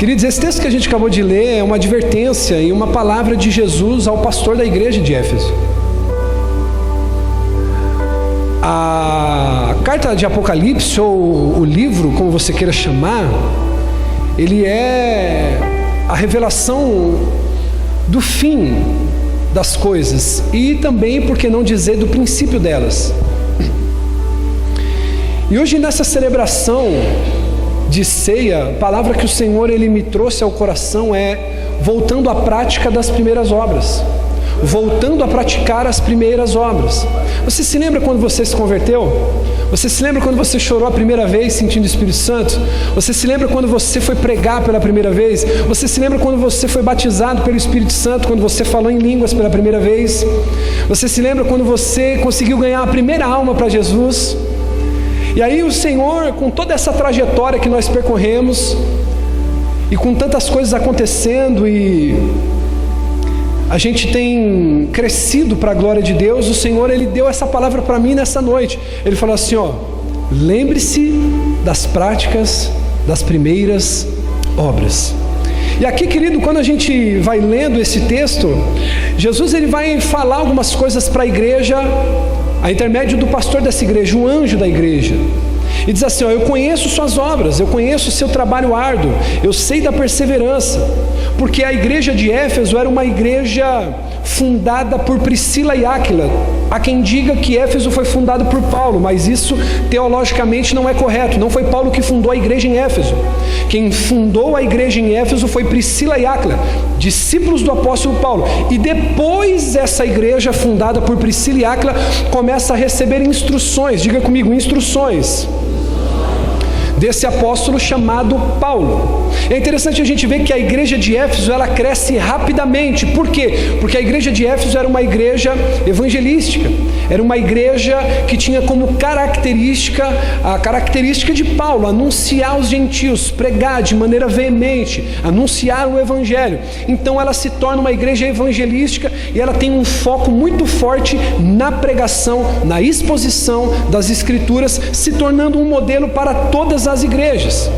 Queridos, esse texto que a gente acabou de ler é uma advertência e uma palavra de Jesus ao pastor da igreja de Éfeso. A carta de Apocalipse, ou o livro, como você queira chamar, ele é a revelação do fim das coisas e também, por que não dizer, do princípio delas. E hoje, nessa celebração de ceia, a palavra que o Senhor ele me trouxe ao coração é voltando à prática das primeiras obras. Voltando a praticar as primeiras obras. Você se lembra quando você se converteu? Você se lembra quando você chorou a primeira vez sentindo o Espírito Santo? Você se lembra quando você foi pregar pela primeira vez? Você se lembra quando você foi batizado pelo Espírito Santo, quando você falou em línguas pela primeira vez? Você se lembra quando você conseguiu ganhar a primeira alma para Jesus? E aí o Senhor, com toda essa trajetória que nós percorremos, e com tantas coisas acontecendo, e a gente tem crescido para a glória de Deus, o Senhor ele deu essa palavra para mim nessa noite. Ele falou assim, lembre-se das práticas das primeiras obras. E aqui, querido, quando a gente vai lendo esse texto, Jesus ele vai falar algumas coisas para a igreja, a intermédio do pastor dessa igreja, o anjo da igreja. E diz assim, eu conheço suas obras, eu conheço o seu trabalho árduo, eu sei da perseverança, porque a igreja de Éfeso era uma igreja fundada por Priscila e Áquila. Há quem diga que Éfeso foi fundado por Paulo, mas isso teologicamente não é correto. Não foi Paulo que fundou a igreja em Éfeso. Quem fundou a igreja em Éfeso foi Priscila e Áquila, discípulos do apóstolo Paulo. E depois essa igreja fundada por Priscila e Áquila começa a receber instruções, diga comigo, instruções, desse apóstolo chamado Paulo. É interessante a gente ver que a igreja de Éfeso ela cresce rapidamente. Por quê? Porque a igreja de Éfeso era uma igreja evangelística, era uma igreja que tinha como característica, a característica de Paulo, anunciar aos gentios, pregar de maneira veemente, anunciar o evangelho. Então ela se torna uma igreja evangelística e ela tem um foco muito forte na pregação, na exposição das escrituras, se tornando um modelo para todas as igrejas.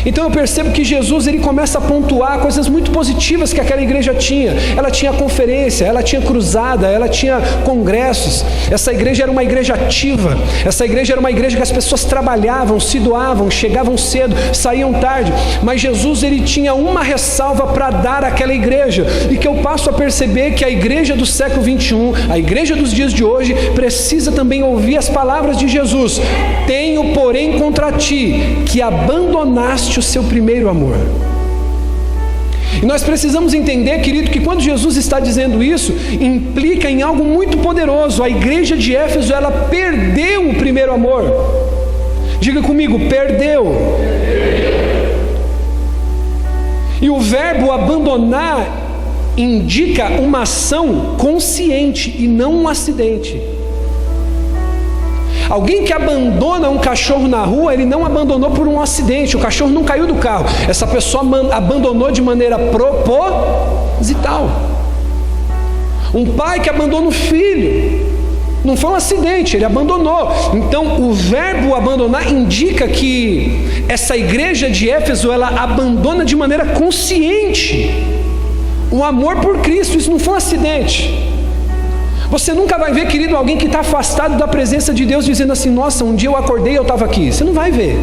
Então eu percebo que Jesus ele começa a pontuar coisas muito positivas que aquela igreja tinha. Ela tinha conferência, ela tinha cruzada, ela tinha congressos. Essa igreja era uma igreja ativa. Essa igreja era uma igreja que as pessoas trabalhavam, se doavam, chegavam cedo, saíam tarde. Mas Jesus ele tinha uma ressalva para dar àquela igreja, e que eu passo a perceber que a igreja do século 21, a igreja dos dias de hoje, precisa também ouvir as palavras de Jesus. Tenho, porém, contra ti que abandonaste o seu primeiro amor. E nós precisamos entender, querido, que quando Jesus está dizendo isso, implica em algo muito poderoso. A igreja de Éfeso, ela perdeu o primeiro amor. Diga comigo, perdeu. E o verbo abandonar indica uma ação consciente e não um acidente. Alguém que abandona um cachorro na rua, ele não abandonou por um acidente, o cachorro não caiu do carro, essa pessoa abandonou de maneira proposital. Um pai que abandona um filho, não foi um acidente, ele abandonou. Então o verbo abandonar indica que essa igreja de Éfeso, ela abandona de maneira consciente o amor por Cristo. Isso não foi um acidente. Você nunca vai ver, querido, alguém que está afastado da presença de Deus dizendo assim, nossa, um dia eu acordei e eu estava aqui. Você não vai ver.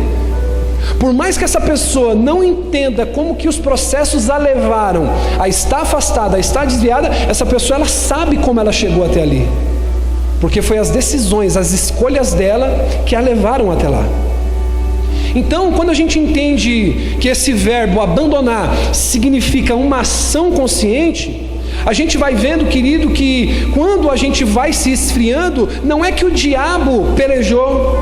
Por mais que essa pessoa não entenda como que os processos a levaram a estar afastada, a estar desviada, essa pessoa ela sabe como ela chegou até ali. Porque foi as decisões, as escolhas dela que a levaram até lá. Então, quando a gente entende que esse verbo abandonar significa uma ação consciente, a gente vai vendo, querido, que quando a gente vai se esfriando, não é que o diabo pelejou,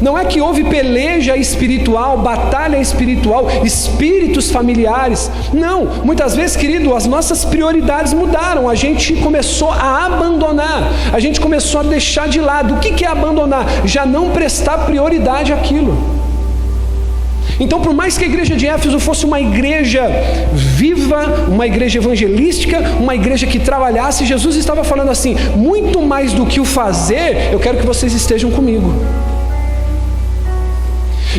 não é que houve peleja espiritual, batalha espiritual, espíritos familiares. Não, muitas vezes, querido, as nossas prioridades mudaram. A gente começou a abandonar, a gente começou a deixar de lado. O que é abandonar? Já não prestar prioridade àquilo. Então, por mais que a igreja de Éfeso fosse uma igreja viva, uma igreja evangelística, uma igreja que trabalhasse, Jesus estava falando assim, muito mais do que o fazer, eu quero que vocês estejam comigo.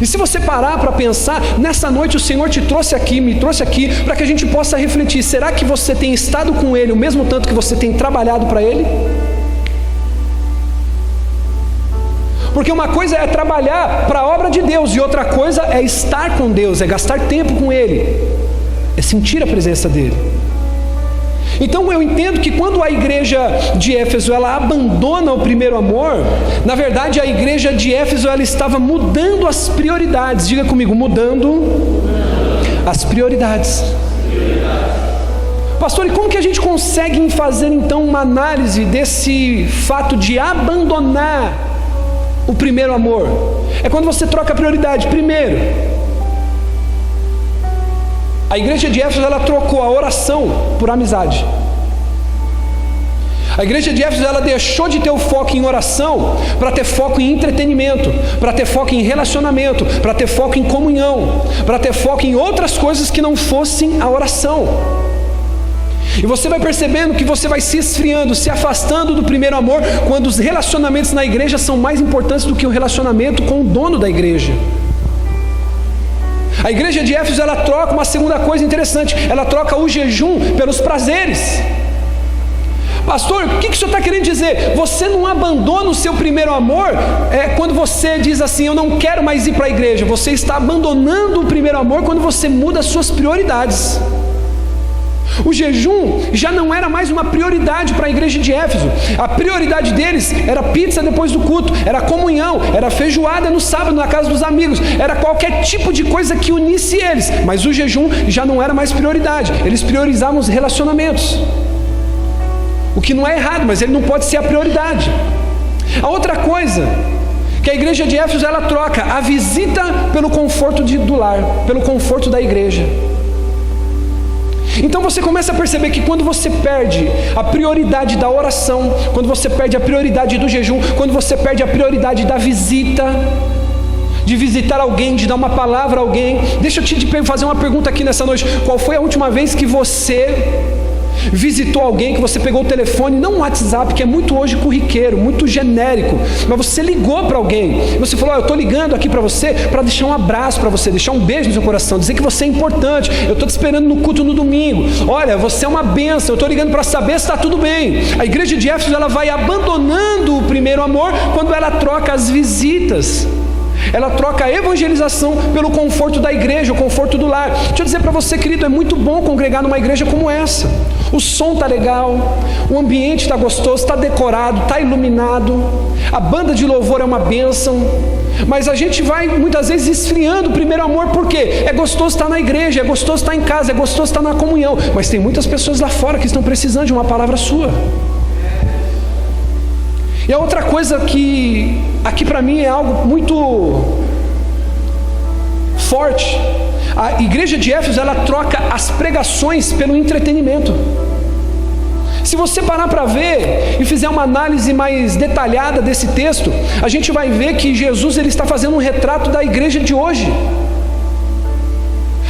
E se você parar para pensar, nessa noite o Senhor te trouxe aqui, me trouxe aqui, para que a gente possa refletir, será que você tem estado com Ele o mesmo tanto que você tem trabalhado para Ele? Porque uma coisa é trabalhar para a obra de Deus, e outra coisa é estar com Deus, é gastar tempo com Ele, é sentir a presença dEle. Então eu entendo que quando a igreja de Éfeso ela abandona o primeiro amor, na verdade a igreja de Éfeso ela estava mudando as prioridades. Diga comigo, mudando as prioridades. Pastor, e como que a gente consegue fazer então uma análise desse fato de abandonar o primeiro amor? É quando você troca a prioridade. Primeiro, a igreja de Éfeso ela trocou a oração por amizade. A igreja de Éfeso ela deixou de ter o foco em oração para ter foco em entretenimento, para ter foco em relacionamento, para ter foco em comunhão, para ter foco em outras coisas que não fossem a oração. E você vai percebendo que você vai se esfriando, se afastando do primeiro amor, quando os relacionamentos na igreja são mais importantes do que o relacionamento com o dono da igreja. A igreja de Éfeso ela troca uma segunda coisa interessante, ela troca o jejum pelos prazeres. Pastor, o que o senhor está querendo dizer? Você não abandona o seu primeiro amor quando você diz assim, eu não quero mais ir para a igreja. Você está abandonando o primeiro amor quando você muda as suas prioridades. O jejum já não era mais uma prioridade para a igreja de Éfeso. A prioridade deles era pizza depois do culto, era comunhão, era feijoada no sábado na casa dos amigos, era qualquer tipo de coisa que unisse eles. Mas o jejum já não era mais prioridade. Eles priorizavam os relacionamentos, o que não é errado, mas ele não pode ser a prioridade. A outra coisa que a igreja de Éfeso ela troca a visita pelo conforto do lar, pelo conforto da igreja. Então você começa a perceber que quando você perde a prioridade da oração, quando você perde a prioridade do jejum, quando você perde a prioridade da visita, de visitar alguém, de dar uma palavra a alguém. Deixa eu te fazer uma pergunta aqui nessa noite. Qual foi a última vez que você visitou alguém, que você pegou o telefone, não um WhatsApp, que é muito hoje corriqueiro, muito genérico, mas você ligou para alguém, você falou, eu estou ligando aqui para você, para deixar um abraço para você, deixar um beijo no seu coração, dizer que você é importante, eu estou te esperando no culto no domingo, olha, você é uma bênção, eu estou ligando para saber se está tudo bem. A igreja de Éfeso ela vai abandonando o primeiro amor, quando ela troca as visitas, ela troca a evangelização pelo conforto da igreja, o conforto do lar. Deixa eu dizer para você, querido, é muito bom congregar numa igreja como essa. O som está legal, o ambiente está gostoso, está decorado, está iluminado, a banda de louvor é uma bênção, mas a gente vai muitas vezes esfriando o primeiro amor, porque é gostoso estar na igreja, é gostoso estar em casa, é gostoso estar na comunhão, mas tem muitas pessoas lá fora que estão precisando de uma palavra sua. E a outra coisa que aqui para mim é algo muito forte, a igreja de Éfeso ela troca as pregações pelo entretenimento. Se você parar para ver e fizer uma análise mais detalhada desse texto, a gente vai ver que Jesus ele está fazendo um retrato da igreja de hoje.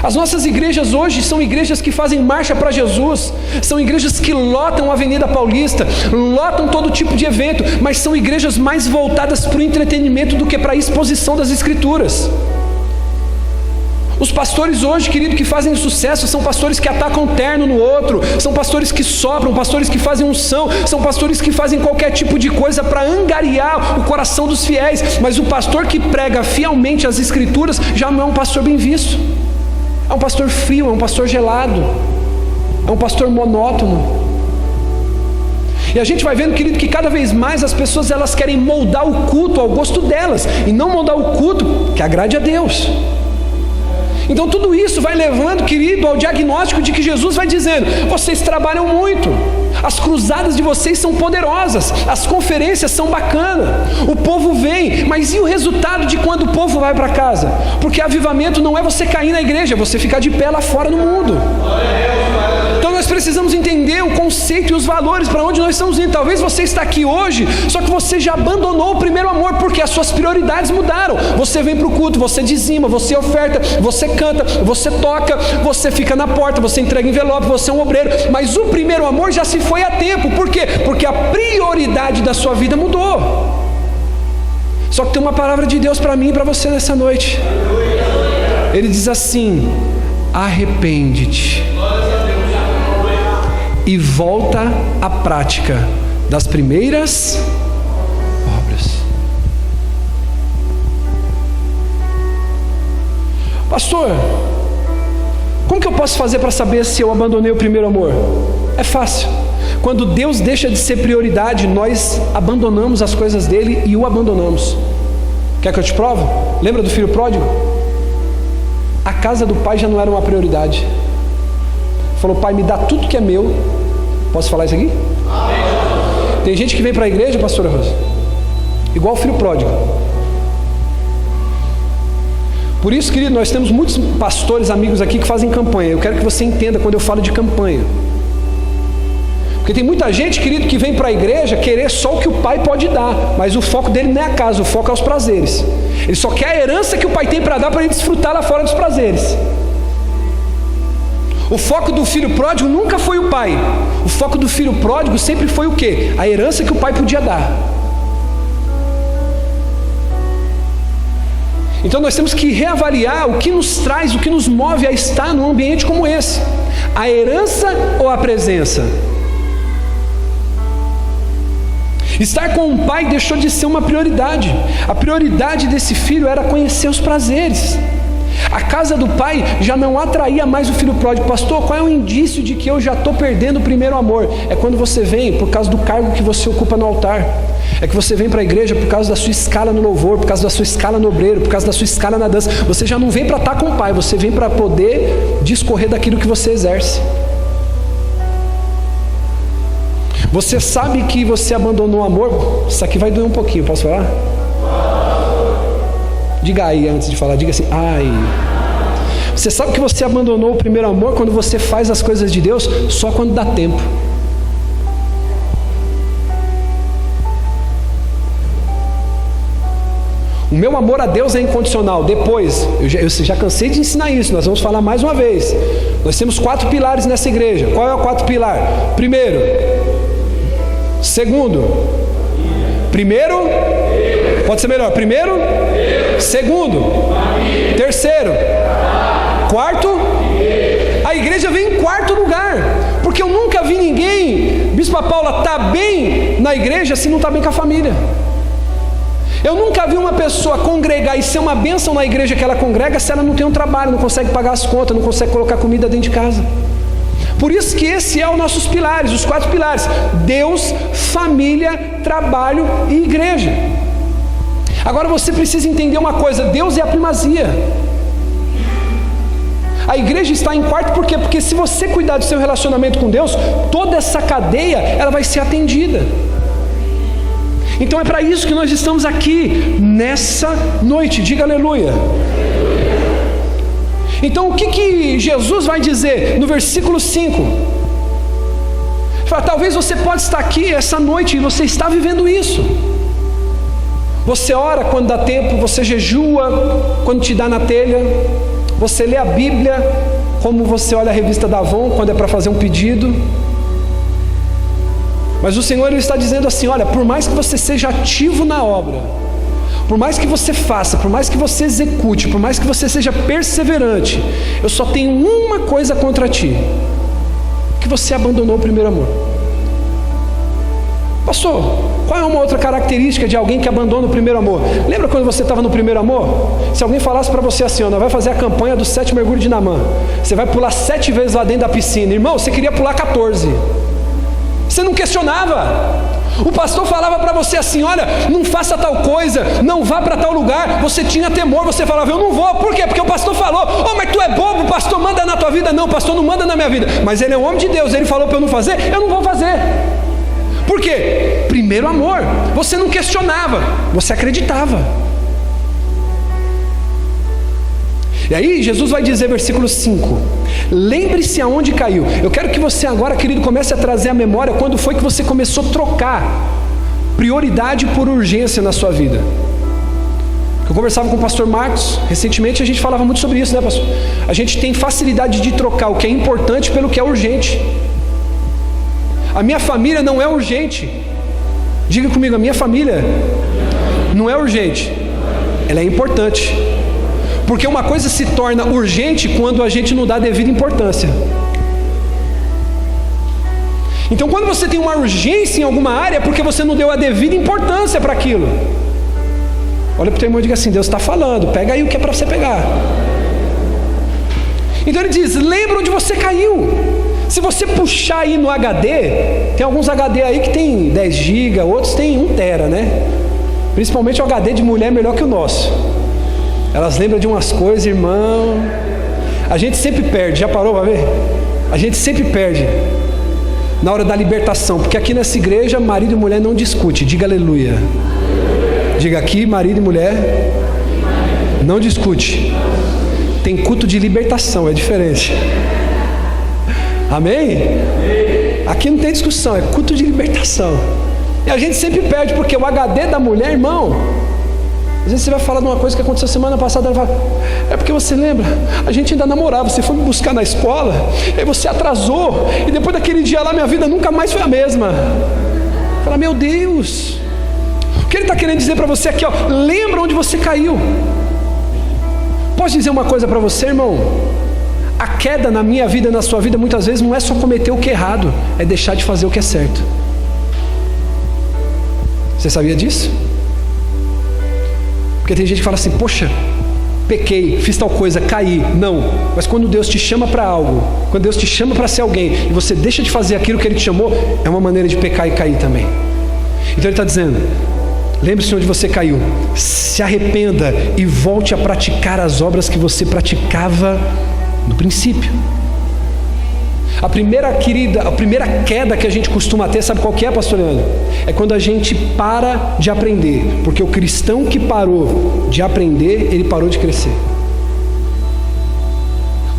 As nossas igrejas hoje são igrejas que fazem marcha para Jesus, são igrejas que lotam a Avenida Paulista, lotam todo tipo de evento, mas são igrejas mais voltadas para o entretenimento do que para a exposição das Escrituras. Os pastores hoje, querido, que fazem sucesso, são pastores que atacam terno no outro, são pastores que sopram, pastores que fazem unção, são pastores que fazem qualquer tipo de coisa para angariar o coração dos fiéis, mas o pastor que prega fielmente as Escrituras já não é um pastor bem visto. É um pastor frio, é um pastor gelado, é um pastor monótono. E a gente vai vendo, querido, que cada vez mais as pessoas elas querem moldar o culto ao gosto delas, e não moldar o culto que agrade a Deus. Então tudo isso vai levando, querido, ao diagnóstico de que Jesus vai dizendo, vocês trabalham muito, as cruzadas de vocês são poderosas, as conferências são bacanas, o povo vem, mas e o resultado de quando o povo vai para casa? Porque avivamento não é você cair na igreja, é você ficar de pé lá fora no mundo. Então nós precisamos entender o conceito e os valores para onde nós estamos indo. Talvez você está aqui hoje, só que você já abandonou o primeiro amor, porque as suas prioridades mudaram. Você vem para o culto, você dizima, você oferta, você canta, você toca, você fica na porta, você entrega envelope, você é um obreiro, mas o primeiro amor já se foi a tempo. Por quê? Porque a prioridade da sua vida mudou. Só que tem uma palavra de Deus para mim e para você nessa noite. Ele diz assim: arrepende-te e volta à prática das primeiras obras. Pastor, como que eu posso fazer para saber se eu abandonei o primeiro amor? É fácil. Quando Deus deixa de ser prioridade, nós abandonamos as coisas dele e o abandonamos. Quer que eu te prove? Lembra do filho pródigo? A casa do pai já não era uma prioridade. Falou: pai, me dá tudo que é meu. Posso falar isso aqui? Tem gente que vem para a igreja, pastora Rosa, igual o filho pródigo. Por isso, querido, nós temos muitos pastores, amigos aqui que fazem campanha. Eu quero que você entenda quando eu falo de campanha. Porque tem muita gente, querido, que vem para a igreja querer só o que o pai pode dar, mas o foco dele não é a casa, o foco é os prazeres. Ele só quer a herança que o pai tem para dar, para ele desfrutar lá fora dos prazeres. O foco do filho pródigo nunca foi o pai. O foco do filho pródigo sempre foi o quê? A herança que o pai podia dar. Então nós temos que reavaliar o que nos traz, o que nos move a estar num ambiente como esse. A herança ou a presença? Estar com o pai deixou de ser uma prioridade. A prioridade desse filho era conhecer os prazeres. A casa do pai já não atraía mais o filho pródigo. Pastor, qual é o indício de que eu já estou perdendo o primeiro amor? É quando você vem por causa do cargo que você ocupa no altar. É que você vem para a igreja por causa da sua escala no louvor, por causa da sua escala no obreiro, por causa da sua escala na dança. Você já não vem para estar com o pai, você vem para poder discorrer daquilo que você exerce. Você sabe que você abandonou o amor? Isso aqui vai doer um pouquinho, posso falar? Diga aí antes de falar, diga assim: ai. Você sabe que você abandonou o primeiro amor quando você faz as coisas de Deus só quando dá tempo. O meu amor a Deus é incondicional. Depois, eu já cansei de ensinar isso, nós vamos falar mais uma vez. Nós temos 4 pilares nessa igreja. Qual é o 4 pilar? Primeiro, segundo, primeiro, pode ser melhor, primeiro, segundo, terceiro, quarto. A igreja vem em quarto lugar, porque eu nunca vi ninguém, Bispa Paula, tá bem na igreja se não está bem com a família. Eu nunca vi uma pessoa congregar e ser uma bênção na igreja que ela congrega se ela não tem um trabalho, não consegue pagar as contas, não consegue colocar comida dentro de casa. Por isso que esse é os nossos pilares, os 4 pilares: Deus, família, trabalho e igreja. Agora você precisa entender uma coisa: Deus é a primazia. A igreja está em quarto por quê? Porque se você cuidar do seu relacionamento com Deus, toda essa cadeia ela vai ser atendida. Então é para isso que nós estamos aqui nessa noite. Diga aleluia. Então o que Jesus vai dizer no versículo 5? Fala: talvez você pode estar aqui essa noite e você está vivendo isso. Você ora quando dá tempo, você jejua quando te dá na telha, você lê a Bíblia como você olha a revista da Avon quando é para fazer um pedido. Mas o Senhor ele está dizendo assim: olha, por mais que você seja ativo na obra, por mais que você faça, por mais que você execute, por mais que você seja perseverante, eu só tenho uma coisa contra ti: que você abandonou o primeiro amor. Pastor, qual é uma outra característica de alguém que abandona o primeiro amor? Lembra quando você estava no primeiro amor? Se alguém falasse para você assim: ó, nós vai fazer a campanha dos 7 mergulhos de Naamã, você vai pular 7 vezes lá dentro da piscina. Irmão, você queria pular 14. Você não questionava. O pastor falava para você assim: olha, não faça tal coisa, não vá para tal lugar. Você tinha temor, você falava: eu não vou. Por quê? Porque o pastor falou. Oh, mas tu é bobo, o pastor manda na tua vida. Não, o pastor não manda na minha vida, mas ele é um homem de Deus, ele falou para eu não fazer, eu não vou fazer. Por quê? Primeiro amor. Você não questionava, você acreditava. E aí Jesus vai dizer, versículo 5: lembre-se aonde caiu. Eu quero que você agora, querido, comece a trazer à memória quando foi que você começou a trocar prioridade por urgência na sua vida. Eu conversava com o pastor Marcos recentemente, a gente falava muito sobre isso, né, pastor? A gente tem facilidade de trocar o que é importante pelo que é urgente. A minha família não é urgente. Diga comigo: a minha família Não é urgente, ela é importante. Porque uma coisa se torna urgente quando a gente não dá devida importância. Então, quando você tem uma urgência em alguma área, é porque você não deu a devida importância para aquilo. Olha para o teu irmão e diga assim: Deus está falando, pega aí o que é para você pegar. Então ele diz: lembra onde você caiu. Se você puxar aí no HD, tem alguns HD aí que tem 10 GB, outros tem 1 tera, né? Principalmente o HD de mulher é melhor que o nosso. Elas lembram de umas coisas, irmão. A gente sempre perde, já parou para ver? A gente sempre perde na hora da libertação, porque aqui nessa igreja marido e mulher não discute. Diga aleluia. Diga aqui, marido e mulher não discute. Tem culto de libertação, é diferente. Amém? Aqui não tem discussão, é culto de libertação. E a gente sempre perde, porque o HD da mulher, irmão, às vezes você vai falar de uma coisa que aconteceu semana passada, ela fala: é porque você lembra, a gente ainda namorava, você foi me buscar na escola, aí você atrasou, e depois daquele dia lá minha vida nunca mais foi a mesma. Fala: meu Deus, o que ele está querendo dizer para você aqui, ó, lembra onde você caiu. Posso dizer uma coisa para você, irmão? A queda na minha vida, na sua vida, muitas vezes não é só cometer o que é errado, é deixar de fazer o que é certo. Você sabia disso? Porque tem gente que fala assim: poxa, pequei, fiz tal coisa, caí. Não, mas quando Deus te chama para algo, quando Deus te chama para ser alguém, e você deixa de fazer aquilo que Ele te chamou, é uma maneira de pecar e cair também. Então Ele está dizendo: lembre-se onde você caiu, se arrependa e volte a praticar as obras que você praticava no princípio. A primeira queda que a gente costuma ter, sabe qual que é, pastor Leandro? É quando a gente para de aprender, porque o cristão que parou de aprender, ele parou de crescer.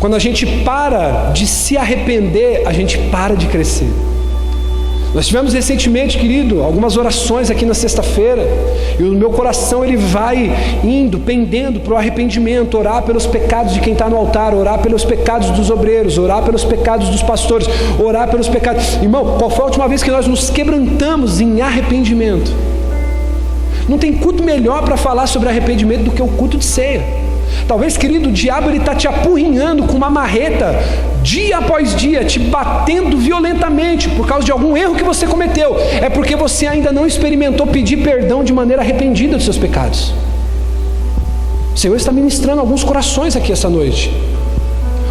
Quando a gente para de se arrepender, a gente para de crescer. Nós tivemos recentemente, querido, algumas orações aqui na sexta-feira, e o meu coração ele vai indo, pendendo para o arrependimento, orar pelos pecados de quem está no altar, orar pelos pecados dos obreiros, orar pelos pecados dos pastores, orar pelos pecados. Irmão, qual foi a última vez que nós nos quebrantamos em arrependimento? Não tem culto melhor para falar sobre arrependimento do que o culto de ceia. Talvez, querido, o diabo está te apurrinhando com uma marreta, dia após dia, te batendo violentamente, por causa de algum erro que você cometeu. É porque você ainda não experimentou pedir perdão de maneira arrependida dos seus pecados. O Senhor está ministrando alguns corações aqui essa noite.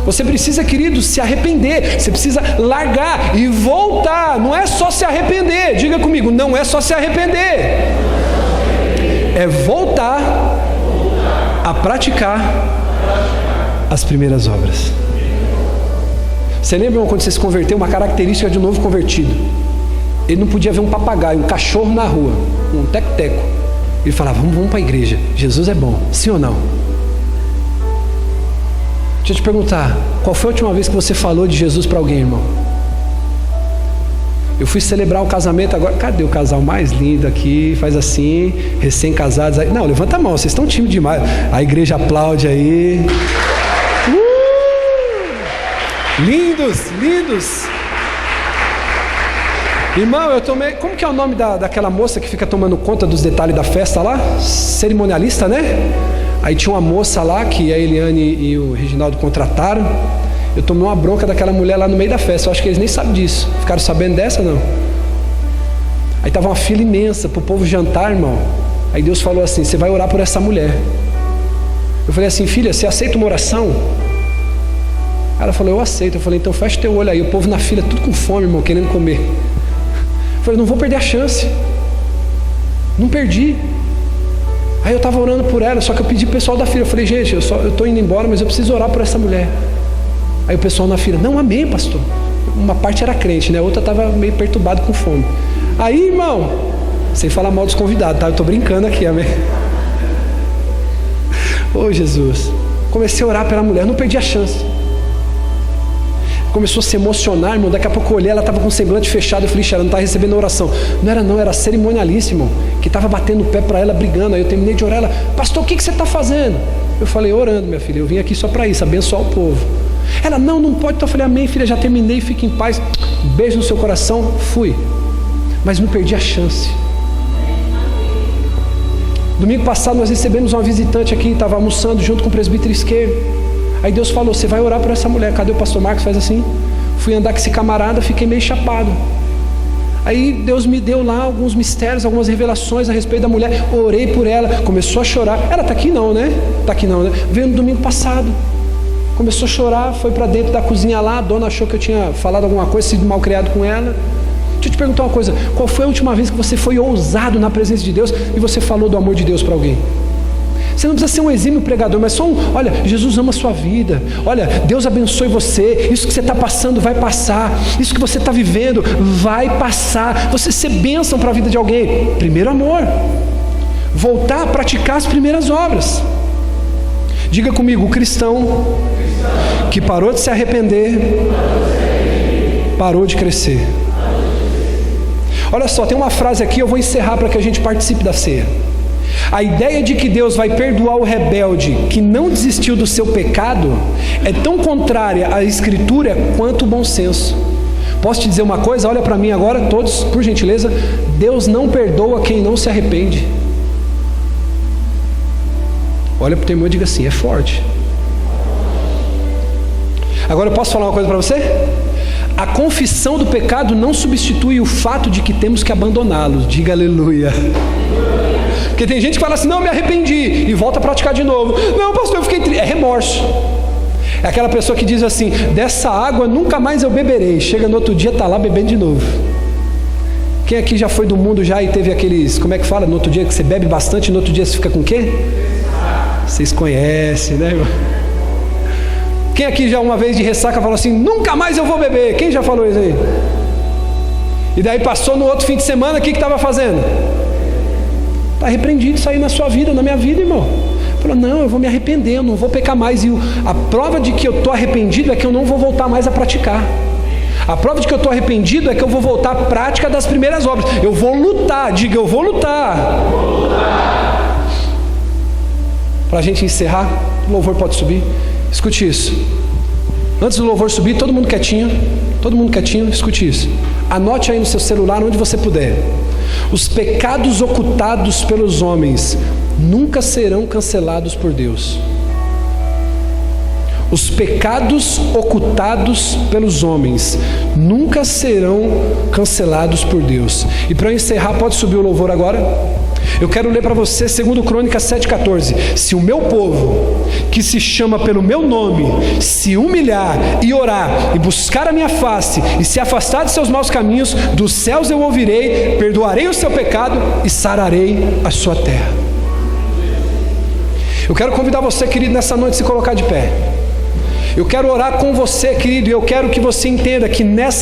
Você precisa, querido, se arrepender, você precisa largar e voltar. Não é só se arrepender, diga comigo, não é só se arrepender, é voltar a praticar as primeiras obras. Você lembra quando você se converteu? Uma característica de um novo convertido: ele não podia ver um papagaio, um cachorro na rua, um teco-teco. Ele falava: vamos para a igreja, Jesus é bom, sim ou não? Deixa eu te perguntar, qual foi a última vez que você falou de Jesus para alguém, irmão? Eu fui celebrar o casamento agora. Cadê o casal mais lindo aqui? Faz assim, recém-casados. Não, levanta a mão, vocês estão tímidos demais. A igreja aplaude aí. Lindos, lindos. Irmão, eu tomei... Como que é o nome daquela moça que fica tomando conta dos detalhes da festa lá? Cerimonialista, né? Aí tinha uma moça lá que a Eliane e o Reginaldo contrataram. Eu tomei uma bronca daquela mulher lá no meio da festa. Eu acho que eles nem sabem disso. Ficaram sabendo dessa, não? Aí estava uma fila imensa para o povo jantar, irmão. Aí Deus falou assim: você vai orar por essa mulher. Eu falei assim: filha, você aceita uma oração? Ela falou: eu aceito. Eu falei: então fecha teu olho aí. O povo na fila, tudo com fome, irmão, querendo comer. Eu falei: não vou perder a chance. Não perdi. Aí eu estava orando por ela, só que eu pedi pro pessoal da fila. Eu falei: gente, eu estou indo embora, mas eu preciso orar por essa mulher. Aí o pessoal na fila: não, amém, pastor. Uma parte era crente, né? A outra estava meio perturbado com fome. Aí, irmão, sem falar mal dos convidados, tá? Eu estou brincando aqui, amém? Ô Jesus, comecei a orar pela mulher, não perdi a chance. Começou a se emocionar, irmão. Daqui a pouco eu olhei, ela estava com o semblante fechado. Eu falei: ela não está recebendo a oração. Não, era cerimonialista, irmão, que estava batendo o pé para ela, brigando. Aí eu terminei de orar. Ela: pastor, o que você está fazendo? Eu falei: orando, minha filha. Eu vim aqui só para isso, abençoar o povo. Ela: não pode. Então eu falei: amém, filha, já terminei, fique em paz. Beijo no seu coração. Fui, mas não perdi a chance. Domingo passado nós recebemos uma visitante aqui, estava almoçando junto com o presbítero esquerdo. Aí Deus falou, você vai orar por essa mulher. Cadê o pastor Marcos? Faz assim. Fui andar com esse camarada, fiquei meio chapado. Aí Deus me deu lá alguns mistérios, algumas revelações a respeito da mulher. Orei por ela, começou a chorar. Ela está aqui não, né? Está aqui não, né? Veio no domingo passado. Começou a chorar, foi para dentro da cozinha lá. A dona achou que eu tinha falado alguma coisa, sido mal criado com ela. Deixa eu te perguntar uma coisa. Qual foi a última vez que você foi ousado na presença de Deus e você falou do amor de Deus para alguém? Você não precisa ser um exímio pregador, mas só olha, Jesus ama a sua vida, olha, Deus abençoe você, isso que você está passando vai passar, isso que você está vivendo vai passar, você ser bênção para a vida de alguém. Primeiro amor, voltar a praticar as primeiras obras. Diga comigo, o cristão que parou de se arrepender, parou de crescer. Olha só, tem uma frase aqui, eu vou encerrar para que a gente participe da ceia. A ideia de que Deus vai perdoar o rebelde que não desistiu do seu pecado é tão contrária à Escritura quanto o bom senso. Posso te dizer uma coisa? Olha para mim agora, todos, por gentileza. Deus não perdoa quem não se arrepende. Olha para o teu irmão e diga assim, é forte. Agora eu posso falar uma coisa para você? A confissão do pecado não substitui o fato de que temos que abandoná-lo. Diga aleluia. Porque tem gente que fala assim, não, me arrependi, e volta a praticar de novo. Não, pastor, eu fiquei triste. É remorso. É aquela pessoa que diz assim, dessa água nunca mais eu beberei. Chega no outro dia, está lá bebendo de novo. Quem aqui já foi do mundo já e teve aqueles, como é que fala, no outro dia que você bebe bastante, no outro dia você fica com o quê? Vocês conhecem, né, irmão? Quem aqui já uma vez de ressaca falou assim, nunca mais eu vou beber? Quem já falou isso aí? E daí passou no outro fim de semana, o que estava fazendo? Está repreendido isso aí na sua vida, na minha vida, irmão. Falou, não, eu vou me arrepender, eu não vou pecar mais. E a prova de que eu estou arrependido é que eu não vou voltar mais a praticar. A prova de que eu estou arrependido é que eu vou voltar à prática das primeiras obras. Eu vou lutar, diga, eu vou lutar. Para a gente encerrar, o louvor pode subir. Escute isso. Antes do louvor subir, todo mundo quietinho, escute isso. Anote aí no seu celular, onde você puder. Os pecados ocultados pelos homens nunca serão cancelados por Deus. Os pecados ocultados pelos homens nunca serão cancelados por Deus. E para encerrar, pode subir o louvor agora? Eu quero ler para você 2 Crônicas 7,14. Se o meu povo, que se chama pelo meu nome, se humilhar e orar, e buscar a minha face, e se afastar de seus maus caminhos, dos céus eu ouvirei, perdoarei o seu pecado e sararei a sua terra. Eu quero convidar você, querido, nessa noite, a se colocar de pé. Eu quero orar com você, querido, e eu quero que você entenda que nessa